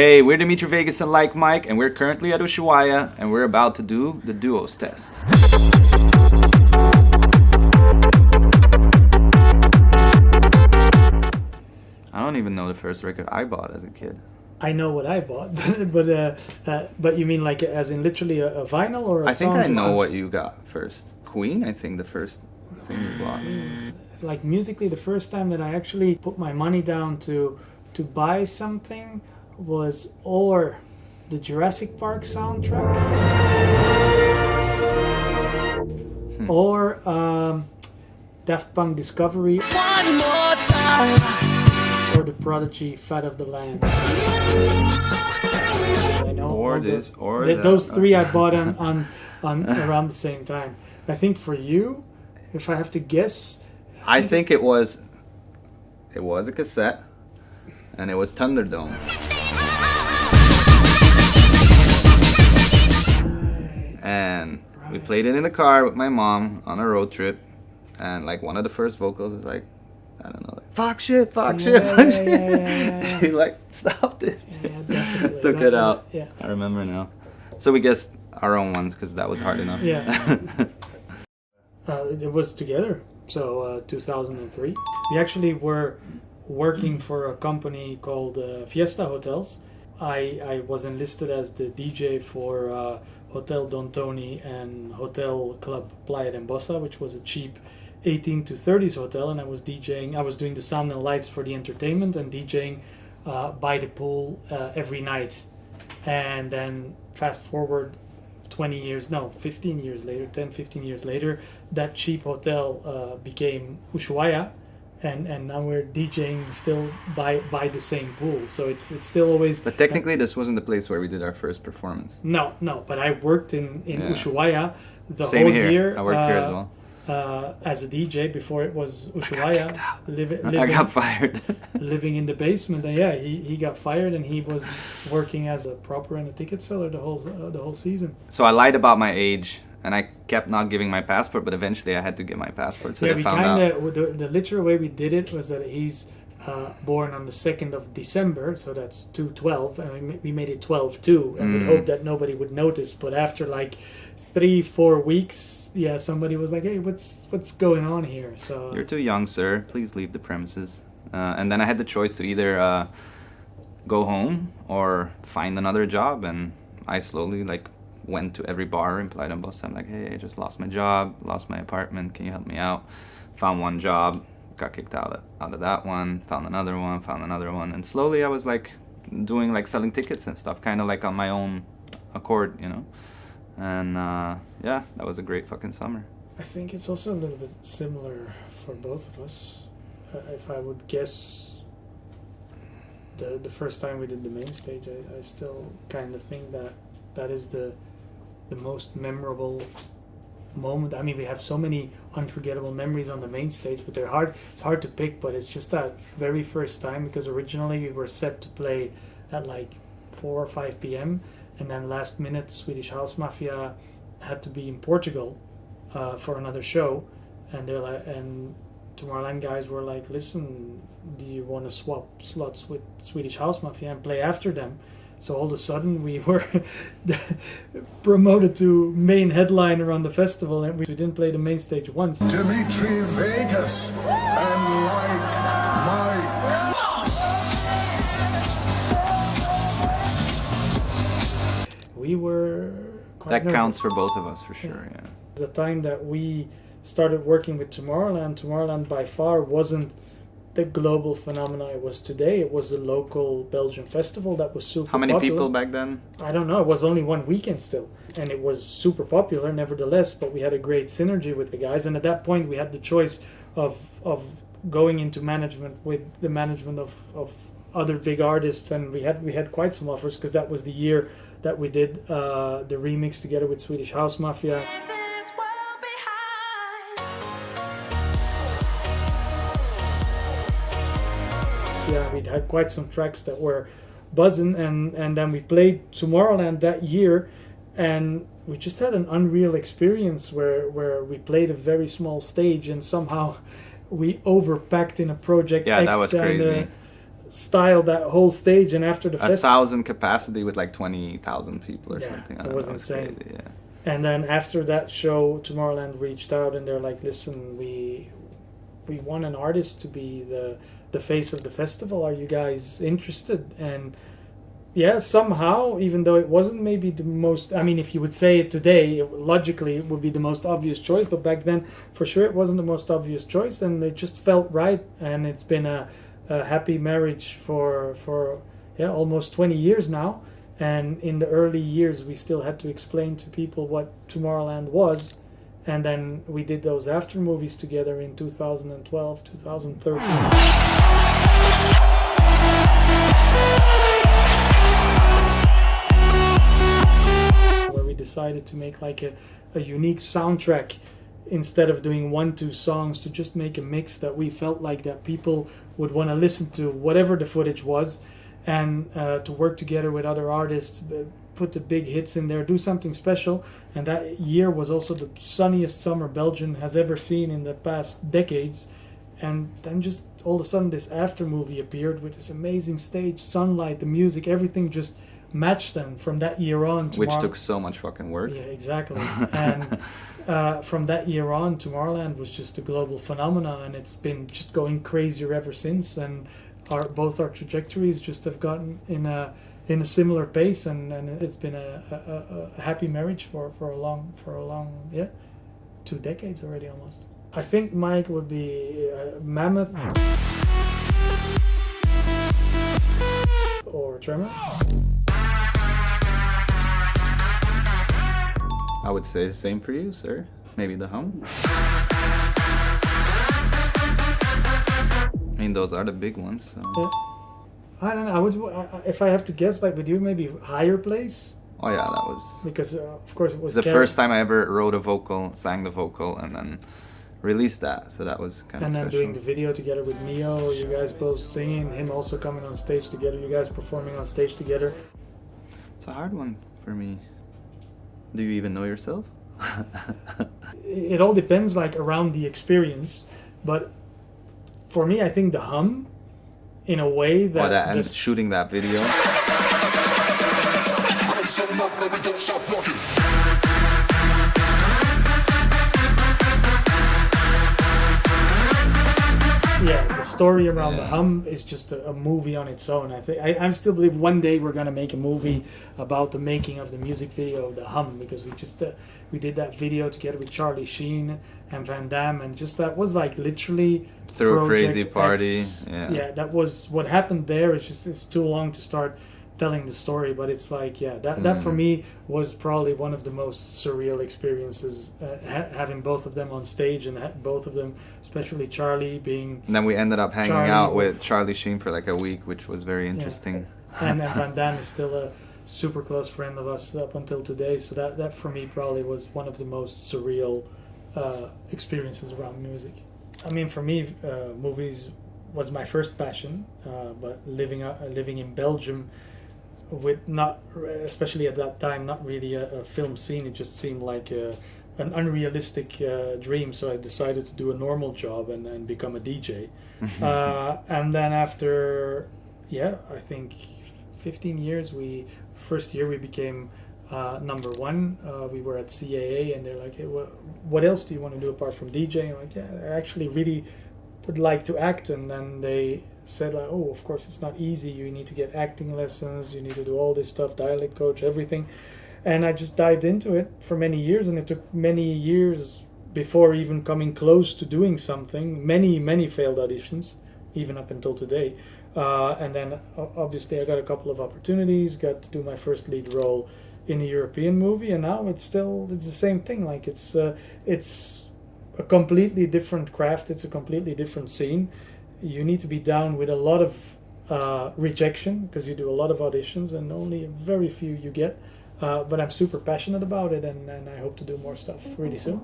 Hey, we're Dimitri Vegas and Like Mike, and we're currently at Ushuaia, and we're about to do the duos test. I don't even know the first record I bought as a kid. I know what I bought, but you mean like as in literally a vinyl or a I think song I know song? what you got first. Queen, I think the first thing you bought. Like musically, the first time that I actually put my money down to buy something was or the Jurassic Park soundtrack or Daft Punk Discovery. One more time. Or the Prodigy Fat of the Land. I know Or this, or that. Those three I bought on around the same time. I think for you, if I have to guess, I think it was a cassette, and it was Thunderdome. And we played it in the car with my mom on a road trip, and like one of the first vocals was like, I don't know, like, fuck shit. She's like, stop this. Definitely. Took it out. Yeah. I remember now. So we guessed our own ones because that was hard enough. Yeah. It was together. So 2003. We actually were working for a company called Fiesta Hotels. I was enlisted as the DJ for Hotel Don Tony and Hotel Club Playa d'Embossa, which was a cheap 18 to 30s hotel, and I was DJing. I was doing the sound and lights for the entertainment and DJing by the pool every night. And then fast forward 15 years later, that cheap hotel became Ushuaia, and now we're DJing still by the same pool. So it's still always. But technically, this wasn't the place where we did our first performance. No. But I worked in Ushuaia the Same whole here. year. I worked here as well. As a DJ before it was Ushuaia. I got fired. Living in the basement, and yeah, he got fired, and he was working as a proper and a ticket seller the whole season. So I lied about my age, and I kept not giving my passport, but eventually I had to give my passport, so they found out. The literal way we did it was that he's born on the 2nd of December, so that's 2/12, and we made it 12/2, and we hoped that nobody would notice, but after like 3-4 weeks, yeah, somebody was like, hey, what's going on here? So You're too young, sir. Please leave the premises. And then I had the choice to either go home or find another job, and I slowly went to every bar in Playa d'Embossa. I'm like, hey, I just lost my job, lost my apartment. Can you help me out? Found one job, got kicked out of that one, found another one, and slowly I was doing selling tickets and stuff, kind of on my own accord, you know. And yeah, that was a great fucking summer. I think it's also a little bit similar for both of us. If I would guess, the first time we did the main stage, I still kind of think that is the most memorable moment. I mean, we have so many unforgettable memories on the main stage, but it's hard to pick, but it's just that very first time, because originally we were set to play at 4 or 5 p.m. and then last minute Swedish House Mafia had to be in Portugal for another show, and they're and Tomorrowland guys were like, listen, do you want to swap slots with Swedish House Mafia and play after them? So all of a sudden we were promoted to main headliner on the festival, and we didn't play the main stage once. Dimitri Vegas and Like Mike. We were quite That counts nervous. for both of us for sure, yeah. The time that we started working with Tomorrowland by far wasn't the global phenomena it was today. It was a local Belgian festival that was super How many popular. people back then? I don't know. It was only one weekend still, and it was super popular nevertheless, but we had a great synergy with the guys, and at that point we had the choice of going into management with the management of other big artists, and we had quite some offers, because that was the year that we did the remix together with Swedish House Mafia. Yeah, we had quite some tracks that were buzzing, and then we played Tomorrowland that year, and we just had an unreal experience where we played a very small stage, and somehow we overpacked in a Project Yeah, X that was crazy. style that whole stage, and after the festival, 1,000 capacity with like 20,000 people or Yeah, something. I it don't was know, it's insane. crazy, yeah. and then after that show, Tomorrowland reached out and they're like, "Listen, we want an artist to be the face of the festival. Are you guys interested?" And yeah, somehow, even though it wasn't maybe the most, I mean, if you would say it today, logically it would be the most obvious choice, but back then, for sure, it wasn't the most obvious choice, and it just felt right, and it's been a happy marriage for almost 20 years now, and in the early years, we still had to explain to people what Tomorrowland was, and then we did those after movies together in 2012, 2013. Decided to make like a unique soundtrack instead of doing 1-2 songs, to just make a mix that we felt like that people would want to listen to whatever the footage was, and to work together with other artists, put the big hits in there, do something special. And that year was also the sunniest summer Belgium has ever seen in the past decades. And then just all of a sudden this after movie appeared with this amazing stage, sunlight, the music, everything just matched them. From that year on, Which took so much fucking work. Yeah, exactly. And from that year on, Tomorrowland was just a global phenomenon, and it's been just going crazier ever since. And both our trajectories just have gotten in a similar pace, and it's been a happy marriage for a long 2 decades already almost. I think Mike would be Mammoth or Tremor. I would say the same for you, sir. Maybe the Hum. I mean, those are the big ones. So. Yeah. I don't know. If I have to guess, like with you, maybe higher place. Oh yeah, that was. Because of course it was the first time I ever wrote a vocal, sang the vocal, and then released that. So that was kind of special. And then doing the video together with Neo, you guys both singing, him also coming on stage together, you guys performing on stage together. It's a hard one for me. Do you even know yourself? It all depends, like, around the experience. But for me, I think the Hum, in a way that... and shooting that video. Yeah, the story around the Hum is just a movie on its own. I still believe one day we're gonna make a movie about the making of the music video of the Hum, because we did that video together with Charlie Sheen and Van Damme, and just that was like literally through a crazy X. party. Yeah, that was what happened there. It's too long to start telling the story, but it's like that for me was probably one of the most surreal experiences, having both of them on stage, and both of them, especially Charlie being. And then we ended up hanging out with Charlie Sheen for like a week, which was very interesting. And Van Damme is still a super close friend of us up until today, so that for me probably was one of the most surreal experiences around music. I mean, for me, movies was my first passion, but living in Belgium, with not, especially at that time, not really a film scene. It just seemed like an unrealistic dream. So I decided to do a normal job and become a DJ. And then after, I think 15 years, first year we became number one. We were at CAA, and they're like, hey, what else do you want to do apart from DJing? I'm like, I actually really would like to act. And then they said, like, oh, of course it's not easy, you need to get acting lessons, you need to do all this stuff, dialect coach, everything. And I just dived into it for many years, and it took many years before even coming close to doing something. Many failed auditions, even up until today. And then obviously I got a couple of opportunities, got to do my first lead role in a European movie, and now it's the same thing. Like it's a completely different craft, it's a completely different scene. You need to be down with a lot of rejection, because you do a lot of auditions and only very few you get. But I'm super passionate about it, and I hope to do more stuff really soon.